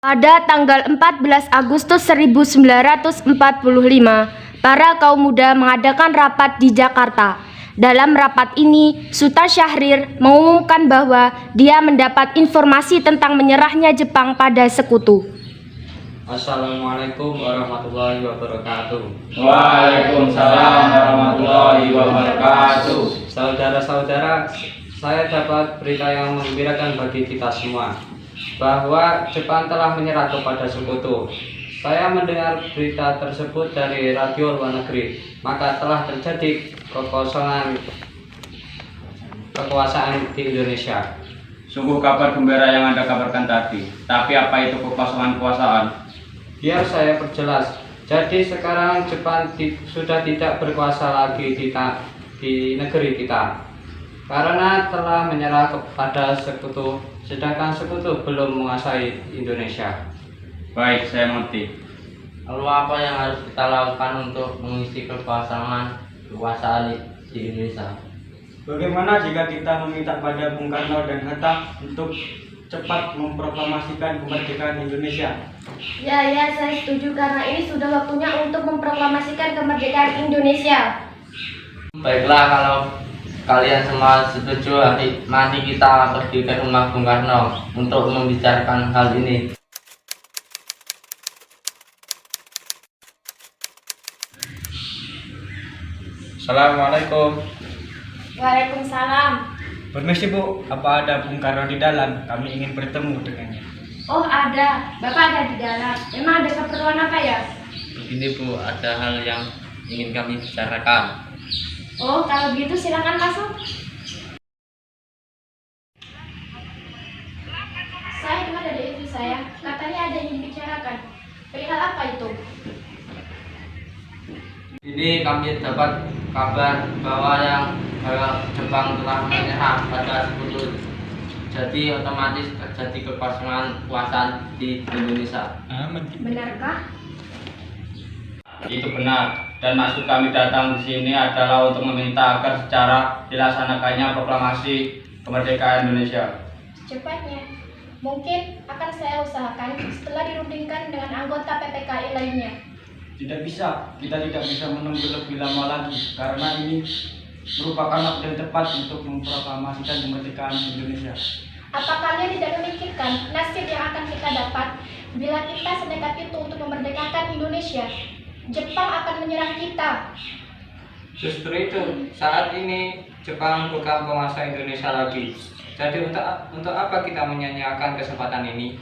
Pada tanggal 14 Agustus 1945, para kaum muda mengadakan rapat di Jakarta. Dalam rapat ini, Sultan Syahrir mengumumkan bahwa dia mendapat informasi tentang menyerahnya Jepang pada sekutu. Assalamualaikum warahmatullahi wabarakatuh. Waalaikumsalam warahmatullahi wabarakatuh. Saudara-saudara, saya dapat berita yang menggembirakan bagi kita semua, bahwa Jepang telah menyerah kepada sekutu. Saya mendengar berita tersebut dari radio luar negeri, maka telah terjadi kekuasaan di Indonesia. Sungguh kabar gembira yang Anda kabarkan tadi. Tapi apa itu kekosongan kekuasaan? Biar saya perjelas. Jadi sekarang Jepang sudah tidak berkuasa lagi di negeri kita, karena telah menyerah kepada sekutu, sedangkan sekutu belum menguasai Indonesia. Baik, saya mengerti. Lalu apa yang harus kita lakukan untuk mengisi kekuasaan di Indonesia? Bagaimana jika kita meminta pada Bung Karno dan Hatta untuk cepat memproklamasikan kemerdekaan Indonesia? Ya, saya setuju karena ini sudah waktunya untuk memproklamasikan kemerdekaan Indonesia. Baiklah, kalau kalian semua setuju, mari kita pergi ke rumah Bung Karno untuk membicarakan hal ini. Assalamualaikum. Waalaikumsalam. Permisi Bu, apa ada Bung Karno di dalam? Kami ingin bertemu dengannya. Oh ada, Bapak ada di dalam. Memang ada keperluan apa ya? Begini Bu, ada hal yang ingin kami bicarakan. Oh kalau begitu silakan masuk. Saya dengar dari istri saya, katanya ada yang dibicarakan. Perihal apa itu? Ini kami dapat kabar bahwa Jepang telah menyerah pada sekutu. Jadi otomatis terjadi kekosongan kekuasaan di Indonesia. Benarkah? Itu benar. Dan maksud kami datang di sini adalah untuk meminta agar secara dilaksanakannya proklamasi kemerdekaan Indonesia. Cepatnya. Mungkin akan saya usahakan setelah dirundingkan dengan anggota PPKI lainnya. Tidak bisa, kita tidak bisa menunggu lebih lama lagi karena ini merupakan waktu yang tepat untuk memproklamasikan kemerdekaan Indonesia. Apa kalian tidak memikirkan nasib yang akan kita dapat bila kita senekat itu untuk memerdekakan Indonesia? Jepang akan menyerang kita. Justru itu, saat ini Jepang bukan penguasa Indonesia lagi. Jadi untuk apa kita menyanyiakan kesempatan ini?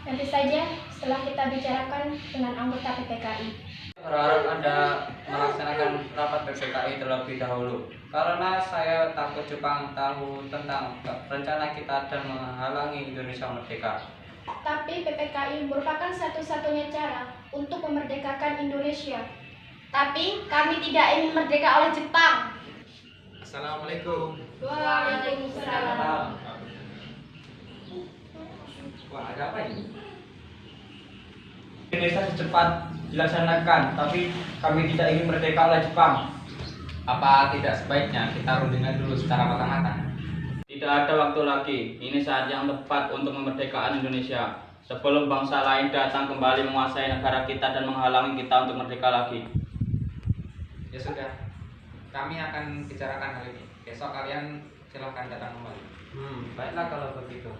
Nanti saja setelah kita bicarakan dengan anggota PPKI. Berharap Anda melaksanakan rapat PPKI terlebih dahulu, karena saya takut Jepang tahu tentang rencana kita dan menghalangi Indonesia merdeka. Tapi PPKI merupakan satu-satunya cara untuk memerdekakan Indonesia. Tapi kami tidak ingin merdeka oleh Jepang. Assalamualaikum. Waalaikumsalam. Wah, ada apa ini? Indonesia secepat dilaksanakan, tapi kami tidak ingin merdeka oleh Jepang. Apa tidak sebaiknya kita rundingkan dulu secara matang-matang? Tidak ada waktu lagi. Ini saat yang tepat untuk kemerdekaan Indonesia. Sebelum bangsa lain datang kembali menguasai negara kita dan menghalangi kita untuk merdeka lagi. Ya sudah, kami akan bicarakan hal ini. Besok kalian silahkan datang kembali. Baiklah kalau begitu.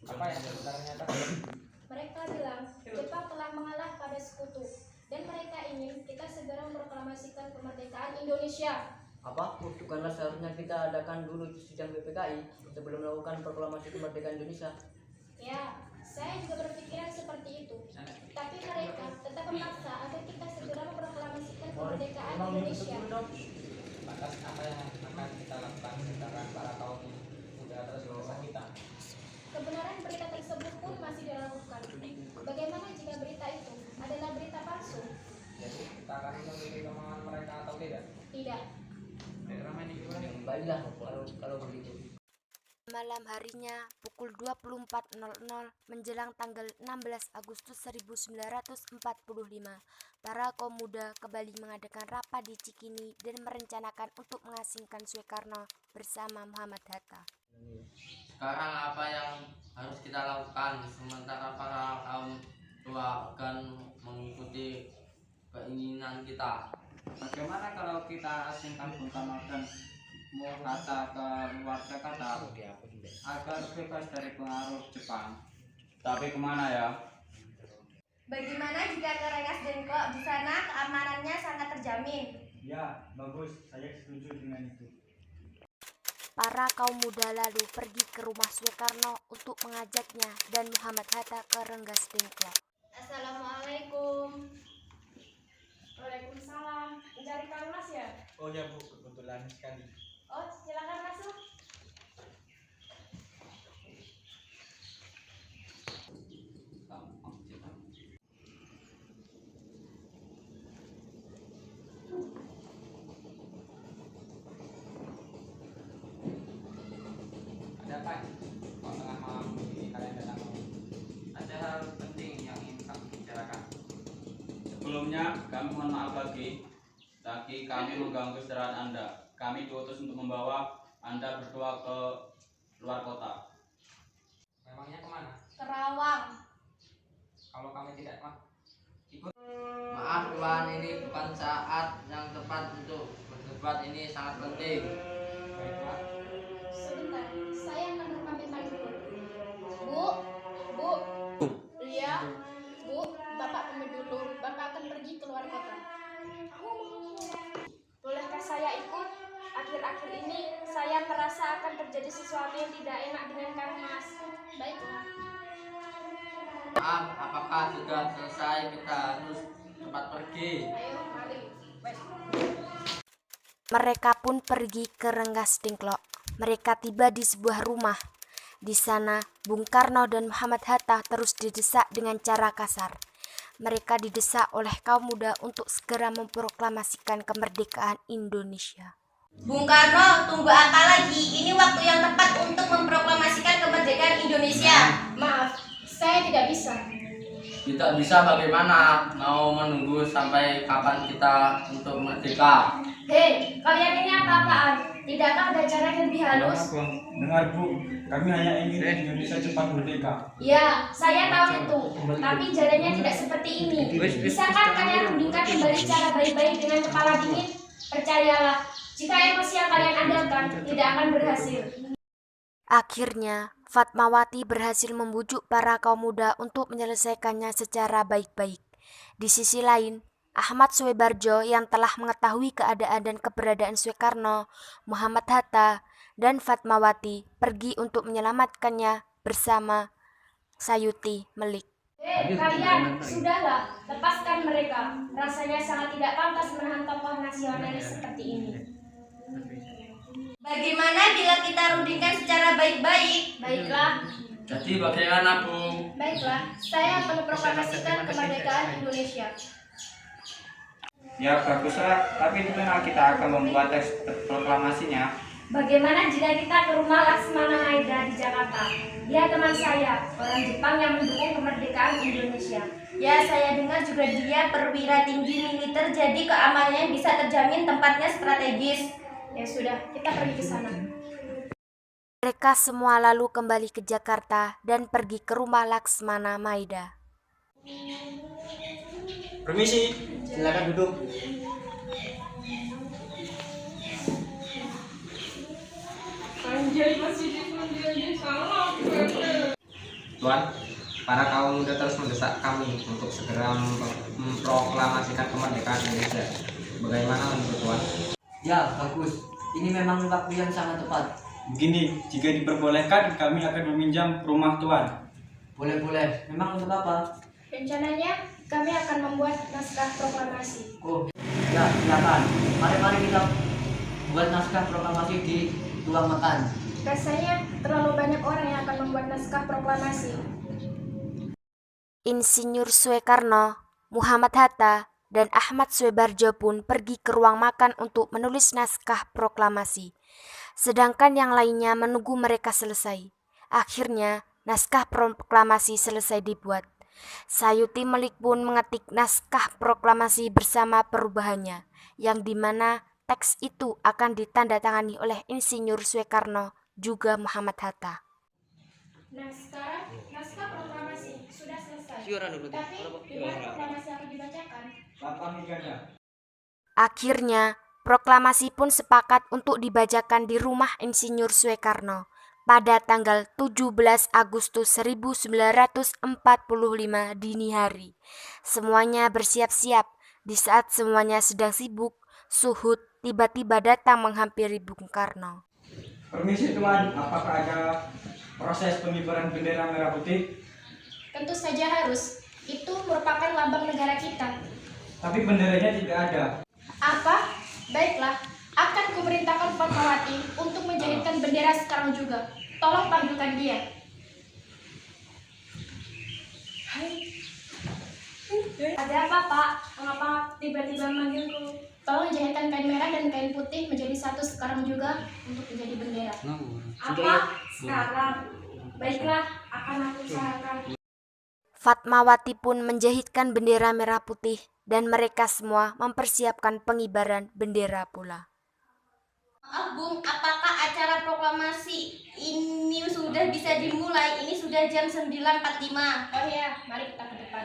Apa yang sebenarnya? Mereka bilang Jepang telah mengalah pada sekutu dan mereka ingin kita segera memproklamasikan kemerdekaan Indonesia. Apa? Bukanlah seharusnya kita adakan dulu sidang PPKI sebelum melakukan proklamasi kemerdekaan Indonesia? Ya, saya juga berpikiran seperti itu. Tapi mereka tetap memaksa agar kita segera memproklamasikan kemerdekaan Indonesia. Lantas apa yang akan kita lakukan sekarang para kaum muda terus bangsa kita? Kebenaran berita tersebut pun masih diragukan. Bagaimana jika berita itu adalah berita palsu? Jadi kita akan mengikuti kemauan mereka atau tidak? Tidak. Ramai di Baiklah kalau begitu. malam harinya, pukul 24.00 menjelang tanggal 16 Agustus 1945, para kaum muda kembali mengadakan rapat di Cikini dan merencanakan untuk mengasingkan Soekarno bersama Muhammad Hatta. Sekarang apa yang harus kita lakukan sementara para kaum tua akan mengikuti keinginan kita? Bagaimana kalau kita asingkan Bung Karno dan Hatta ke luar Jakarta agar bebas dari pengaruh Jepang? Tapi kemana ya? Bagaimana jika ke Rengas Dengklok? Di sana keamanannya sangat terjamin. Ya, bagus. Saya setuju dengan itu. Para kaum muda lalu pergi ke rumah Soekarno untuk mengajaknya dan Muhammad Hatta ke Rengas Dengklok. Assalamualaikum. Waalaikumsalam. Mencari Kang Mas ya? Oh ya Bu, kebetulan sekali. Oh, silakan masuk. Ada apa? Kok tengah malam ini kalian datang? Ada hal penting yang ingin kami bicarakan. Sebelumnya kami mohon maaf lagi kami mengganggu istirahat Anda. Kami diutus untuk membawa Anda berdua ke luar kota. Memangnya kemana? Kerawang. Kalau kami tidak ikut, Maaf Tuan, ini bukan saat yang tepat untuk berdebat, ini sangat penting. baiklah. Sebentar, saya akan meminta dulu. Bu, iya, Bu, Bapak pamit dulu. Bapak akan pergi ke luar kota. Bolehkah saya ikut? Akhir-akhir ini saya merasa akan terjadi sesuatu yang tidak enak dengan Kang Mas. Baiklah. Maaf, apakah sudah selesai? Kita harus cepat pergi. Ayo, mari. Baik. Mereka pun pergi ke Rengas Dengklok. Mereka tiba di sebuah rumah. Di sana, Bung Karno dan Muhammad Hatta terus didesak dengan cara kasar. Mereka didesak oleh kaum muda untuk segera memproklamasikan kemerdekaan Indonesia. Bung Karno, tunggu apa lagi? Ini waktu yang tepat untuk memproklamasikan kemerdekaan Indonesia. Maaf, saya tidak bisa. Tidak bisa bagaimana? Mau menunggu sampai kapan kita untuk merdeka? Hei, kalian ini apa-apaan? Tidakkah ada cara yang lebih halus? Dengar Bu, kami hanya ingin Indonesia cepat merdeka. Ya, saya tahu itu. Tapi jalannya tidak seperti ini. Bisakah kalian rundingkan kembali cara baik-baik dengan kepala dingin? Percayalah, jika emosi yang kalian andalkan tidak akan berhasil. Akhirnya, Fatmawati berhasil membujuk para kaum muda untuk menyelesaikannya secara baik-baik. Di sisi lain, Ahmad Soebardjo yang telah mengetahui keadaan dan keberadaan Soekarno, Muhammad Hatta, dan Fatmawati pergi untuk menyelamatkannya bersama Sayuti Melik. Hei, kalian, sudahlah, lepaskan mereka. Rasanya sangat tidak pantas menahan tokoh nasionalis seperti ini. Bagaimana bila kita rundingkan secara baik-baik? Baiklah. Jadi bagaimana Bu? Baiklah, saya akan memproklamasikan kemerdekaan Indonesia. Ya baguslah, tapi di mana kita akan membuat teks proklamasinya? Bagaimana jika kita ke rumah Laksmana Maida di Jakarta? Dia teman saya, orang Jepang yang mendukung kemerdekaan Indonesia. Ya, saya dengar juga dia perwira tinggi militer, jadi keamanannya bisa terjamin, tempatnya strategis. Ya sudah, kita pergi ke sana. Mereka semua lalu kembali ke Jakarta dan pergi ke rumah Laksmana Maida. Permisi, silakan duduk. Tuan, para kaum muda terus mendesak kami untuk segera memproklamasikan kemerdekaan Indonesia. Bagaimana menurut Tuan? Ya, bagus. Ini memang waktu yang sangat tepat. Begini, jika diperbolehkan kami akan meminjam rumah Tuan. Boleh-boleh. Memang untuk apa? Rencananya, kami akan membuat naskah proklamasi. Oh, ya, silakan. Mari kita buat naskah proklamasi di ruang makan. Rasanya terlalu banyak orang yang akan membuat naskah proklamasi. Insinyur Soekarno, Muhammad Hatta, dan Ahmad Soebardjo pun pergi ke ruang makan untuk menulis naskah proklamasi. sedangkan yang lainnya menunggu mereka selesai. Akhirnya, naskah proklamasi selesai dibuat. Sayuti Melik pun mengetik naskah proklamasi bersama perubahannya, yang dimana teks itu akan ditandatangani oleh Insinyur Soekarno juga Muhammad Hatta. Nah, sekarang naskah proklamasi sudah selesai. Tapi dengan proklamasi yang dibacakan, Akhirnya, proklamasi pun sepakat untuk dibacakan di rumah Insinyur Soekarno pada tanggal 17 Agustus 1945 dini hari. Semuanya bersiap-siap. Di saat semuanya sedang sibuk, Suhud tiba-tiba datang menghampiri Bung Karno. Permisi Tuan, apakah ada proses pengibaran bendera merah putih? tentu saja harus. Itu merupakan lambang negara kita. Tapi benderanya tidak ada. Apa? Baiklah, akan kuperintahkan Fatmawati untuk menjahitkan bendera sekarang juga. Tolong panggilkan dia. Ada apa, Pak? Mengapa tiba-tiba memanggilku? Tolong jahitkan kain merah dan kain putih menjadi satu sekarang juga untuk menjadi bendera. Apa? Sekarang? Baiklah, akan aku usahakan. Fatmawati pun menjahitkan bendera merah putih dan mereka semua mempersiapkan pengibaran bendera pula. Maaf Bung, apakah acara proklamasi ini sudah bisa dimulai? Ini sudah jam 9.45. Oh ya, mari kita ke depan.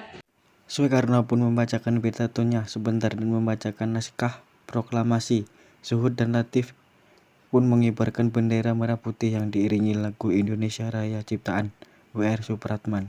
Soekarno pun membacakan pidatonya sebentar dan membacakan naskah proklamasi. Suhud dan Latif pun mengibarkan bendera merah putih yang diiringi lagu Indonesia Raya ciptaan W.R. Supratman.